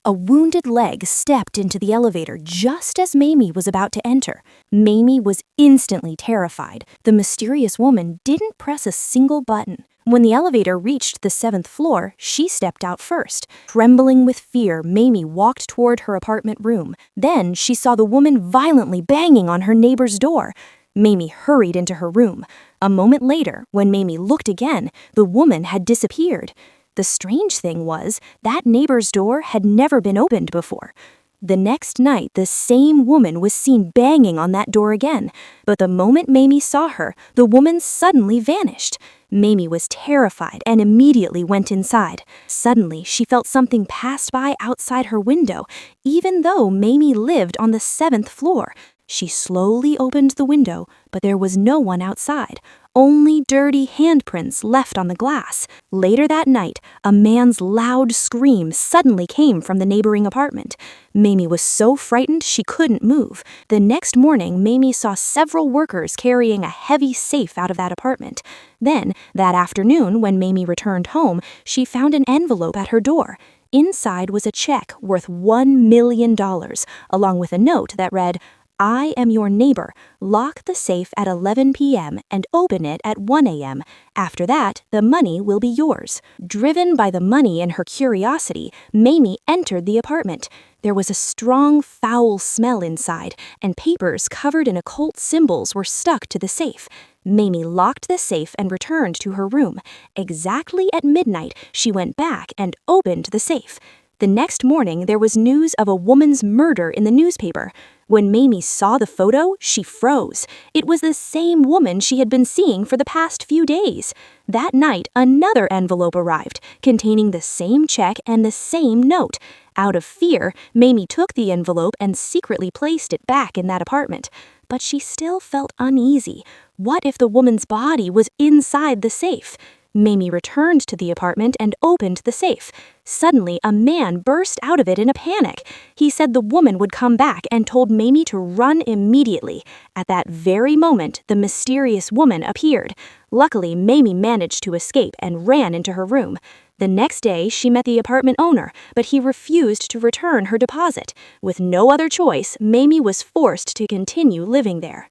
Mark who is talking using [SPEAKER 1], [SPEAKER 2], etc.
[SPEAKER 1] A wounded leg stepped into the elevator just as Mamie was about to enter. Mamie was instantly terrified. The mysterious woman didn't press a single button. When the elevator reached the 7th floor, she stepped out first. Trembling with fear, Mamie walked toward her apartment room. Then she saw the woman violently banging on her neighbor's door. Mamie hurried into her room. A moment later, when Mamie looked again, the woman had disappeared. The strange thing was, that neighbor's door had never been opened before. The next night, the same woman was seen banging on that door again. But the moment Mamie saw her, the woman suddenly vanished. Mamie was terrified and immediately went inside. Suddenly, she felt something pass by outside her window, even though Mamie lived on the 7th floor. She slowly opened the window, but there was no one outside. Only dirty handprints left on the glass. Later that night, a man's loud scream suddenly came from the neighboring apartment. Mamie was so frightened she couldn't move. The next morning, Mamie saw several workers carrying a heavy safe out of that apartment. Then, that afternoon, when Mamie returned home, she found an envelope at her door. Inside was a check worth $1 million, along with a note that read, "I am your neighbor. Lock the safe at 11 p.m. and open it at 1 a.m. After that, the money will be yours." Driven by the money and her curiosity, Mamie entered the apartment. There was a strong, foul smell inside, and papers covered in occult symbols were stuck to the safe. Mamie locked the safe and returned to her room. Exactly at midnight, she went back and opened the safe. The next morning, there was news of a woman's murder in the newspaper. When Mamie saw the photo, she froze. It was the same woman she had been seeing for the past few days. That night, another envelope arrived, containing the same check and the same note. Out of fear, Mamie took the envelope and secretly placed it back in that apartment. But she still felt uneasy. What if the woman's body was inside the safe? Mamie returned to the apartment and opened the safe. Suddenly, a man burst out of it in a panic. He said the woman would come back and told Mamie to run immediately. At that very moment, the mysterious woman appeared. Luckily, Mamie managed to escape and ran into her room. The next day, she met the apartment owner, but he refused to return her deposit. With no other choice, Mamie was forced to continue living there.